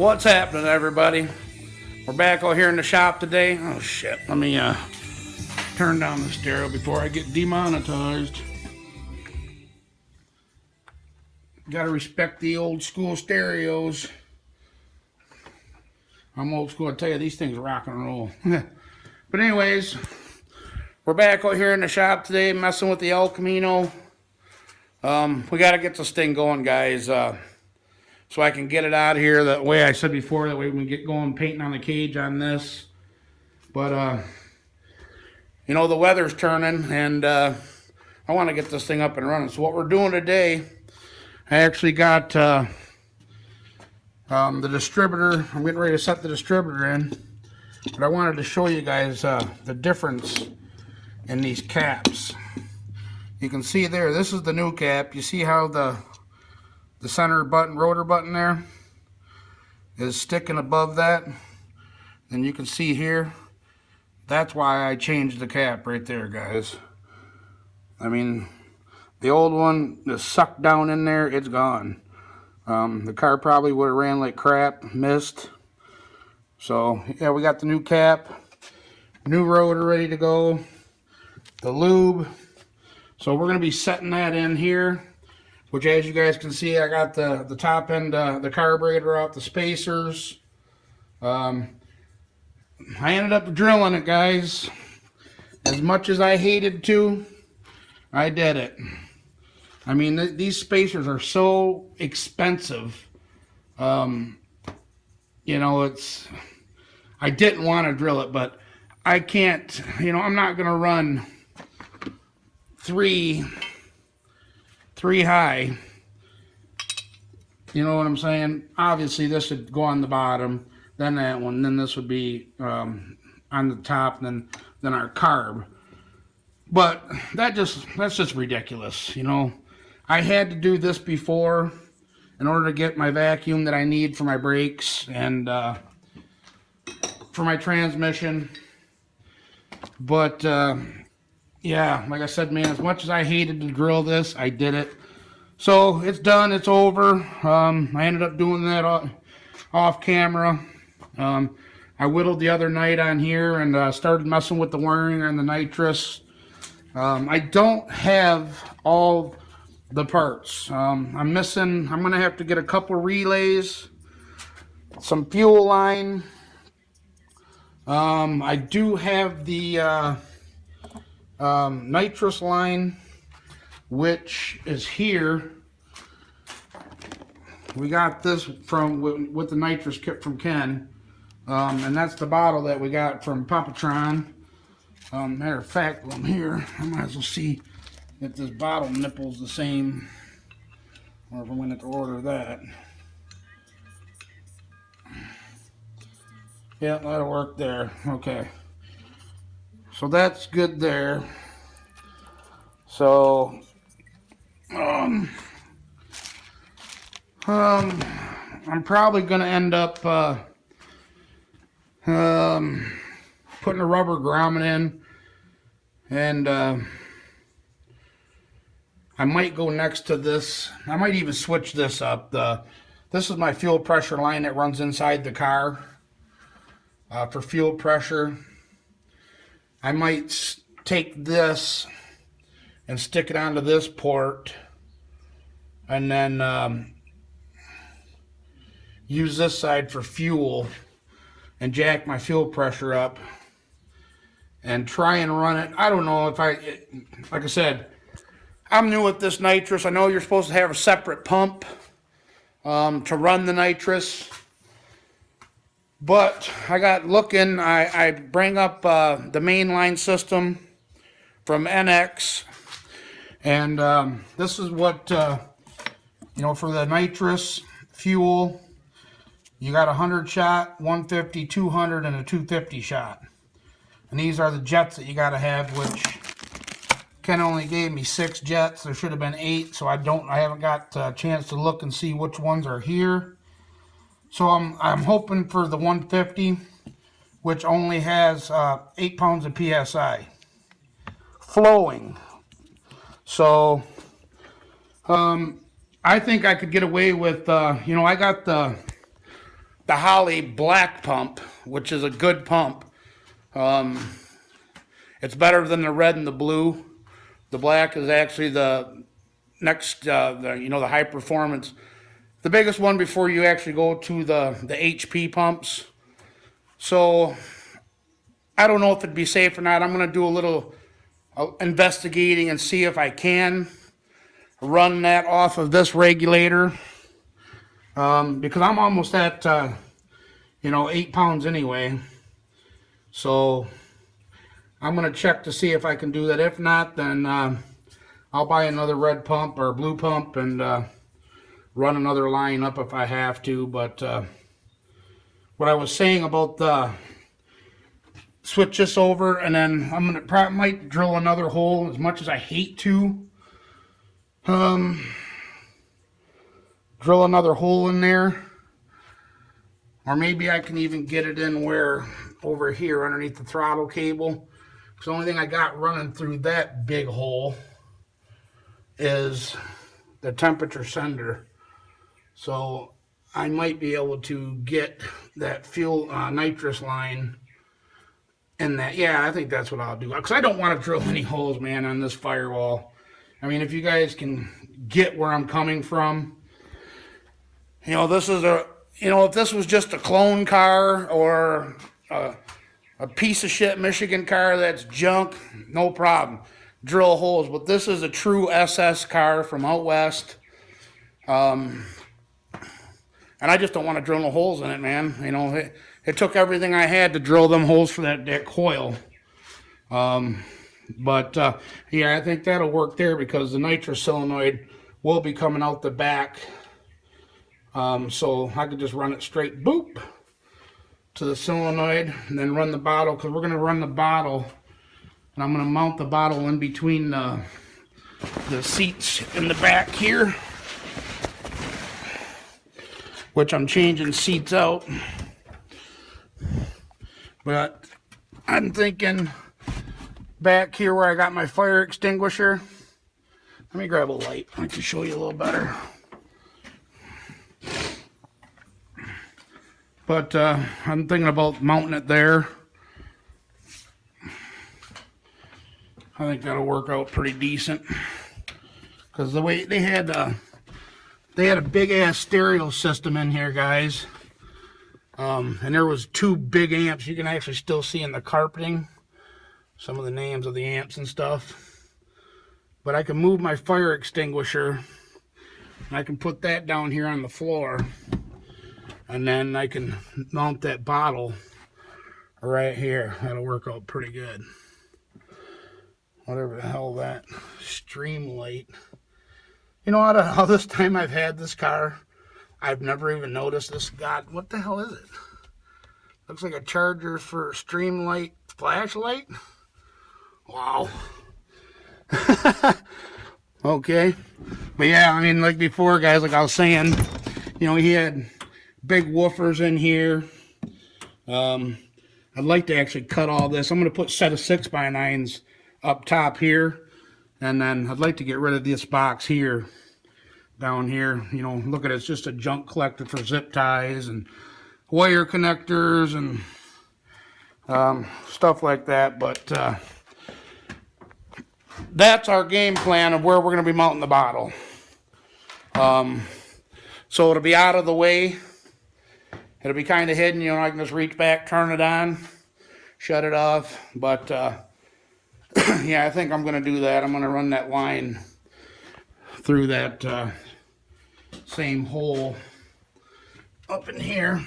What's happening, everybody? We're back out here in the shop today. Oh shit, let me turn down the stereo before I get demonetized. Gotta respect the old school stereos. I'm old school, I tell you, these things rock and roll. But anyways, we're back out here in the shop today messing with the El Camino. We gotta get this thing going, guys, so I can get it out of here that way I said before, that way we can get going painting on the cage on this. But you know, the weather's turning and I want to get this thing up and running. So what we're doing today, I actually got the distributor. I'm getting ready to set the distributor in, but I wanted to show you guys the difference in these caps. You can see there, this is the new cap. You see how the center button, rotor button there, is sticking above that? And you can see here, that's why I changed the cap right there, guys. I mean, the old one is sucked down in there, it's gone. The car probably would have ran like crap, missed. So, yeah, we got the new cap, new rotor ready to go, the lube. So we're going to be setting that in here, which, as you guys can see, I got the top end, the carburetor out, the spacers. I ended up drilling it, guys. As much as I hated to, I did it. I mean, these spacers are so expensive. You know, I didn't want to drill it, but I can't, you know, I'm not going to run three high. You know what I'm saying? Obviously, this would go on the bottom, then that one, then this would be on the top, then our carb. But that's just ridiculous, you know. I had to do this before in order to get my vacuum that I need for my brakes and for my transmission. But yeah, like I said, man, as much as I hated to drill this, I did it. So it's done, it's over. I ended up doing that off camera. I whittled the other night on here and started messing with the wiring on the nitrous. I don't have all the parts. I'm going to have to get a couple relays, some fuel line. I do have the nitrous line, which is here. We got this from with the nitrous kit from Ken, and that's the bottle that we got from Papatron. Matter of fact, while I'm here, I might as well see if this bottle nipple's the same, or if I'm going to order that. Yeah, that'll work there. Okay. So that's good there. So, I'm probably going to end up putting a rubber grommet in, and I might go next to this. I might even switch this up. This is my fuel pressure line that runs inside the car for fuel pressure. I might take this and stick it onto this port, and then use this side for fuel and jack my fuel pressure up and try and run it. I don't know if like I said, I'm new at this nitrous. I know you're supposed to have a separate pump to run the nitrous. But I got looking, I bring up the mainline system from NX. And this is what, you know, for the nitrous fuel, you got a 100 shot, 150, 200, and a 250 shot. And these are the jets that you got to have, which Ken only gave me 6 jets. There should have been 8, so I haven't got a chance to look and see which ones are here. So I'm hoping for the 150, which only has 8 pounds of PSI flowing. So I think I could get away with, you know, I got the the Holley black pump, which is a good pump. It's better than the red and the blue. The black is actually the next, the high performance. The biggest one before you actually go to the HP pumps. So I don't know if it'd be safe or not. I'm going to do a little investigating and see if I can run that off of this regulator. Because I'm almost at, 8 pounds anyway. So I'm going to check to see if I can do that. If not, then I'll buy another red pump or blue pump and run another line up if I have to. But what I was saying about the switch this over, and then I'm gonna probably might drill another hole, as much as I hate to. Drill another hole in there, or maybe I can even get it in where over here underneath the throttle cable. Because the only thing I got running through that big hole is the temperature sender. So I might be able to get that fuel nitrous line in that. Yeah, I think that's what I'll do. Because I don't want to drill any holes, man, on this firewall. I mean, if you guys can get where I'm coming from. This is if this was just a clone car or a piece of shit Michigan car that's junk, no problem. Drill holes. But this is a true SS car from out west. And I just don't want to drill no holes in it, man. It took everything I had to drill them holes for that coil. But I think that'll work there because the nitrous solenoid will be coming out the back. So I could just run it straight, boop, to the solenoid, and then run the bottle, because we're going to run the bottle, and I'm going to mount the bottle in between the seats in the back here, which I'm changing seats out. But I'm thinking back here where I got my fire extinguisher. Let me grab a light. I can show you a little better. But I'm thinking about mounting it there. I think that'll work out pretty decent. Because the way they had a big ass stereo system in here, guys. And there was 2 big amps. You can actually still see in the carpeting some of the names of the amps and stuff. But I can move my fire extinguisher. And I can put that down here on the floor. And then I can mount that bottle right here. That'll work out pretty good. Whatever the hell that stream light. Out of all this time I've had this car, I've never even noticed this. God, what the hell is it? Looks like a charger for stream light flashlight. Wow. Okay. But yeah, I mean, like before, guys, like I was saying, he had big woofers in here. I'd like to actually cut all this. I'm going to put a set of 6x9s up top here. And then I'd like to get rid of this box here, down here. Look at it. It's just a junk collector for zip ties and wire connectors and stuff like that. But that's our game plan of where we're going to be mounting the bottle. So it'll be out of the way. It'll be kind of hidden, I can just reach back, turn it on, shut it off. But, yeah, I think I'm going to do that. I'm going to run that line through that same hole up in here.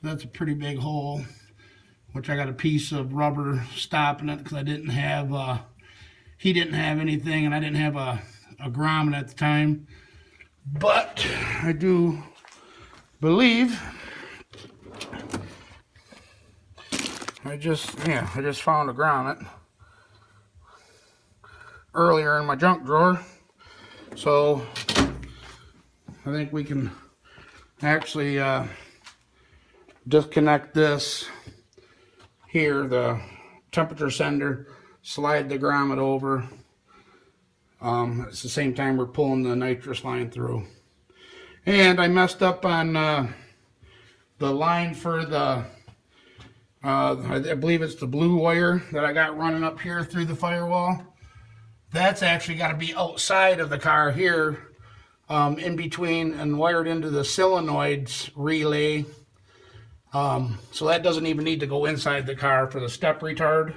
That's a pretty big hole, which I got a piece of rubber stopping it because I didn't have, he didn't have anything, and I didn't have a grommet at the time. But I do believe I just found a grommet earlier in my junk drawer. So I think we can actually disconnect this here, the temperature sender, slide the grommet over. At the same time we're pulling the nitrous line through. And I messed up on the line for the, I believe it's the blue wire that I got running up here through the firewall. That's actually got to be outside of the car here, in between and wired into the solenoids relay. So that doesn't even need to go inside the car for the step retard.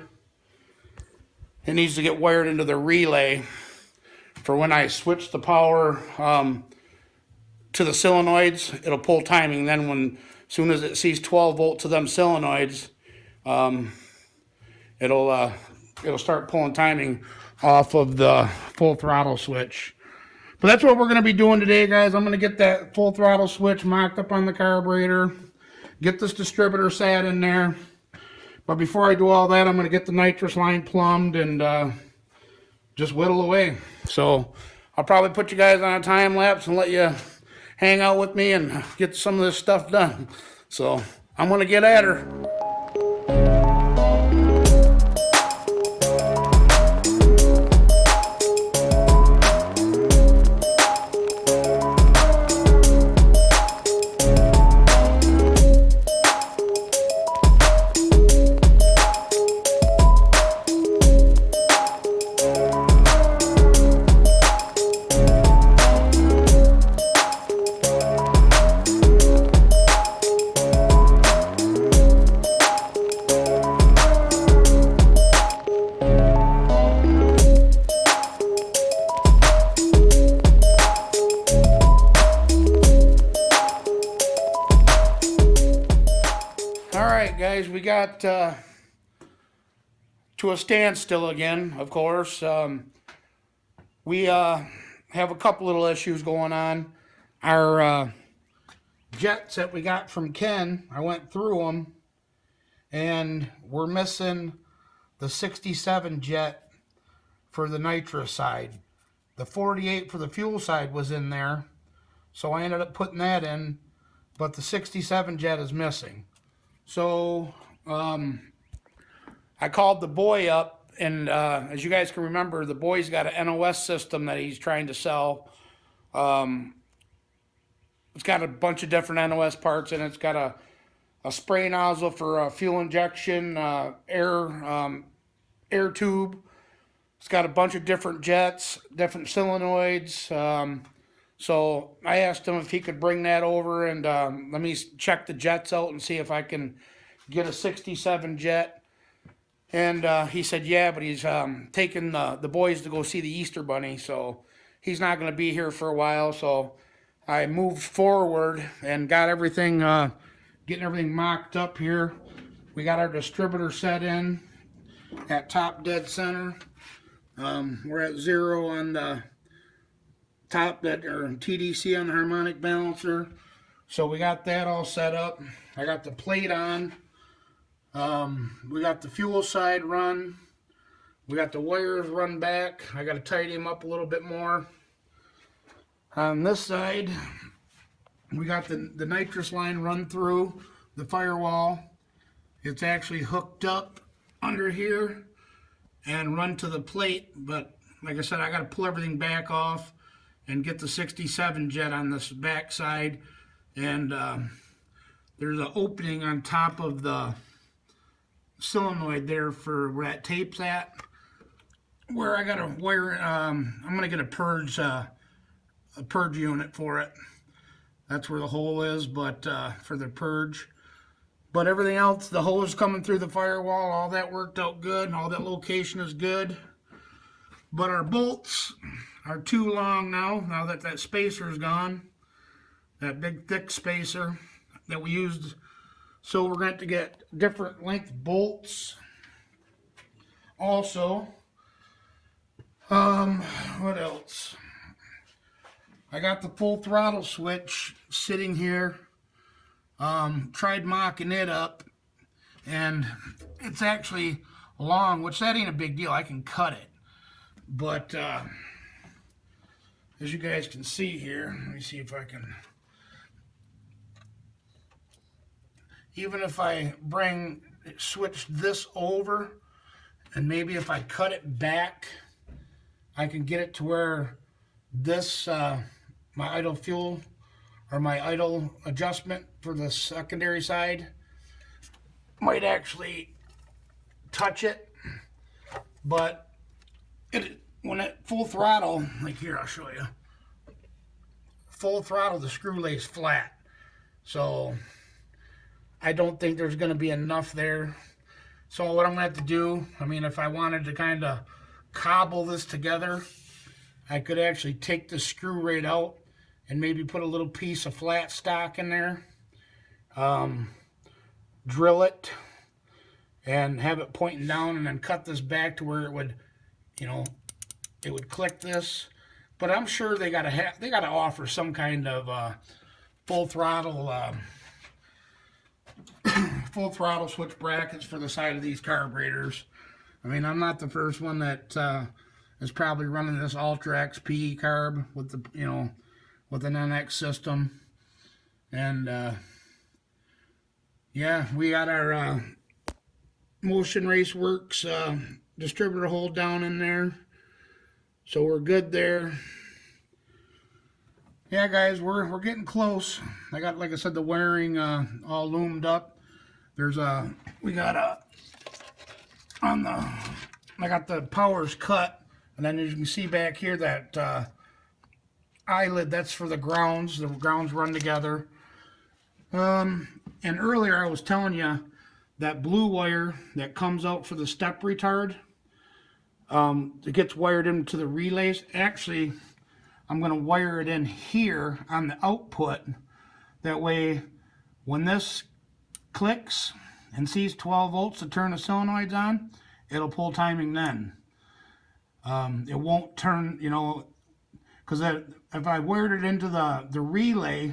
It needs to get wired into the relay for when I switch the power to the solenoids, it'll pull timing. Then when, as soon as it sees 12 volt to them solenoids, it'll start pulling timing off of the full throttle switch. But that's what we're going to be doing today, guys. I'm going to get that full throttle switch mocked up on the carburetor, get this distributor sat in there. But before I do all that, I'm going to get the nitrous line plumbed and just whittle away. So I'll probably put you guys on a time lapse and let you hang out with me and get some of this stuff done. So I'm going to get at her. Guys, we got to a standstill again, of course. We have a couple little issues going on. Our jets that we got from Ken, I went through them, and we're missing the 67 jet for the nitrous side. The 48 for the fuel side was in there, so I ended up putting that in, but the 67 jet is missing. So I called the boy up, and as you guys can remember, the boy's got an NOS system that he's trying to sell. It's got a bunch of different NOS parts, and it's got a spray nozzle for fuel injection, air tube. It's got a bunch of different jets, different solenoids. So I asked him if he could bring that over and let me check the jets out and see if I can get a 67 jet. And he said, yeah, but he's taking the boys to go see the Easter Bunny, so he's not going to be here for a while. So I moved forward and got everything, getting everything mocked up here. We got our distributor set in at top dead center. We're at 0 on the top, that or TDC on the harmonic balancer, so we got that all set up. I got the plate on. We got the fuel side run. We got the wires run back. I got to tidy them up a little bit more. On this side, we got the nitrous line run through the firewall. It's actually hooked up under here and run to the plate, but like I said, I got to pull everything back off and get the 67 jet on this back side. And there's an opening on top of the solenoid there for where that tape's at, where I got to wire. I'm going to get a purge unit for it. That's where the hole is, but for the purge. But everything else, the hose coming through the firewall, all that worked out good, and all that location is good. But our bolts are too long now that that spacer is gone. That big thick spacer that we used. So we're going to get different length bolts. Also, what else? I got the full throttle switch sitting here. Tried mocking it up, and it's actually long, which that ain't a big deal. I can cut it. But as you guys can see here, let me see if I can. Even if I switch this over, and maybe if I cut it back, I can get it to where this, my idle fuel, or my idle adjustment for the secondary side might actually touch it, but when at full throttle, like here, I'll show you. Full throttle, the screw lays flat. So I don't think there's going to be enough there. So what I'm going to have to do, I mean, if I wanted to kind of cobble this together, I could actually take the screw right out and maybe put a little piece of flat stock in there, drill it, and have it pointing down, and then cut this back to where it would, you know, it would click this. But I'm sure they gotta offer some kind of full throttle full throttle switch brackets for the side of these carburetors. I mean, I'm not the first one that is probably running this Ultra XP carb with the, you know, with an NX system. And yeah, we got our Motion Race Works distributor hole down in there, so we're good there. Yeah, guys, we're getting close. I got, like I said, the wiring all loomed up. There's I got the powers cut, and then as you can see back here, that eyelid, that's for the grounds. The grounds run together. And earlier I was telling you that blue wire that comes out for the step retard, it gets wired into the relays. Actually, I'm going to wire it in here on the output. That way, when this clicks and sees 12 volts to turn the solenoids on, it'll pull timing then. It won't turn, you know, because if I wired it into the relay,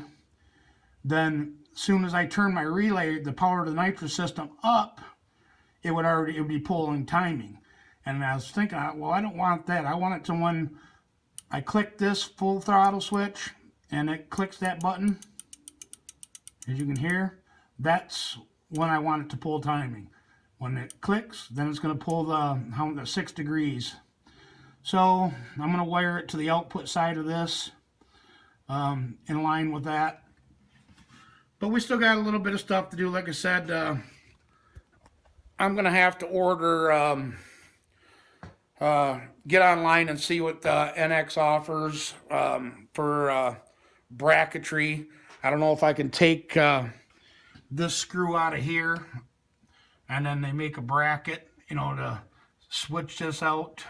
then as soon as I turn my relay, the power of the nitrous system up, it would be pulling timing. And I was thinking, well, I don't want that. I want it to when I click this full throttle switch and it clicks that button, as you can hear, that's when I want it to pull timing. When it clicks, then it's going to pull the 6 degrees. So I'm going to wire it to the output side of this, in line with that. But we still got a little bit of stuff to do. Like I said, I'm going to have to order, get online and see what NX offers for bracketry. I don't know if I can take this screw out of here, and then they make a bracket, you know, to switch this out,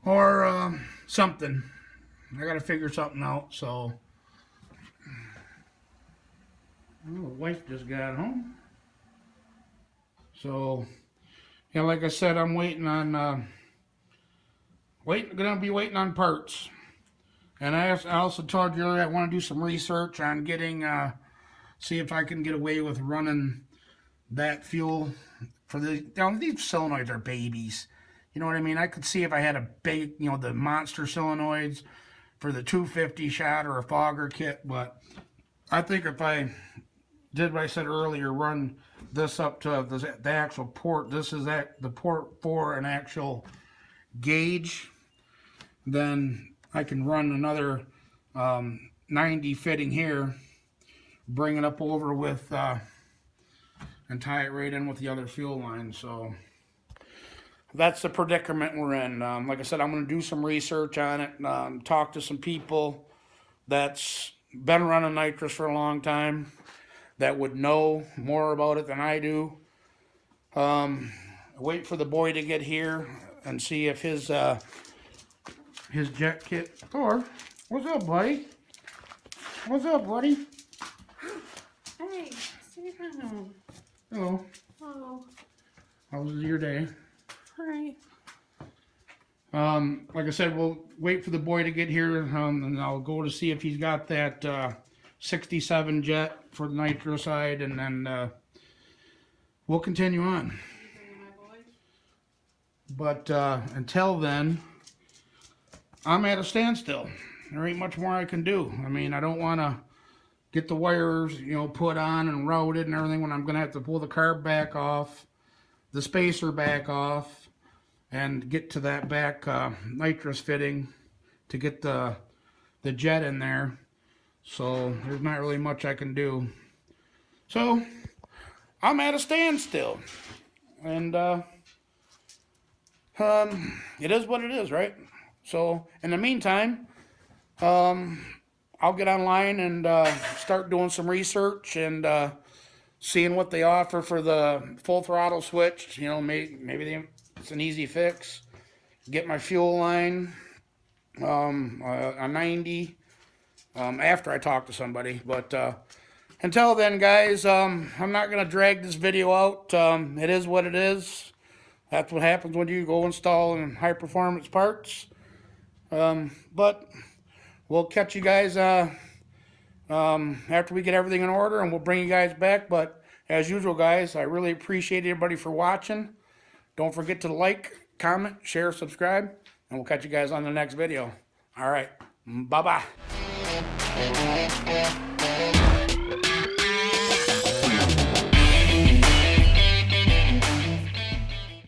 or something. I got to figure something out. So, oh, the wife just got home. So, yeah, like I said, I'm waiting on gonna be waiting on parts. And I also told you earlier I want to do some research on getting, see if I can get away with running that fuel for the, you know, these solenoids are babies. You know what I mean? I could see if I had a big, you know, the monster solenoids for the 250 shot or a fogger kit, but I think if I did what I said earlier, run this up to the actual port, this is the port for an actual gauge, then I can run another 90 fitting here, bring it up over with, and tie it right in with the other fuel line. So that's the predicament we're in. Like I said, I'm going to do some research on it, talk to some people that's been running nitrous for a long time, that would know more about it than I do. Wait for the boy to get here and see if his jet kit. Thor, what's up, buddy? What's up, buddy? Hey, sit down. Hello. Oh. How was your day? Hi. Like I said, we'll wait for the boy to get here, and I'll go to see if he's got that 67 jet for the nitro side, and then we'll continue on. But until then, I'm at a standstill. There ain't much more I can do. I mean, I don't want to get the wires, you know, put on and routed and everything when I'm going to have to pull the carb back off, the spacer back off, and get to that back nitrous fitting to get the jet in there. So there's not really much I can do. So I'm at a standstill. And it is what it is, right? So in the meantime, I'll get online and start doing some research and seeing what they offer for the full throttle switch. You know, maybe it's an easy fix. Get my fuel line, a 90, after I talk to somebody. But until then, guys, I'm not going to drag this video out. It is what it is. That's what happens when you go install high performance parts. But we'll catch you guys after we get everything in order, and we'll bring you guys back. But as usual, guys, I really appreciate everybody for watching. Don't forget to like, comment, share, subscribe, and we'll catch you guys on the next video. All right, bye-bye.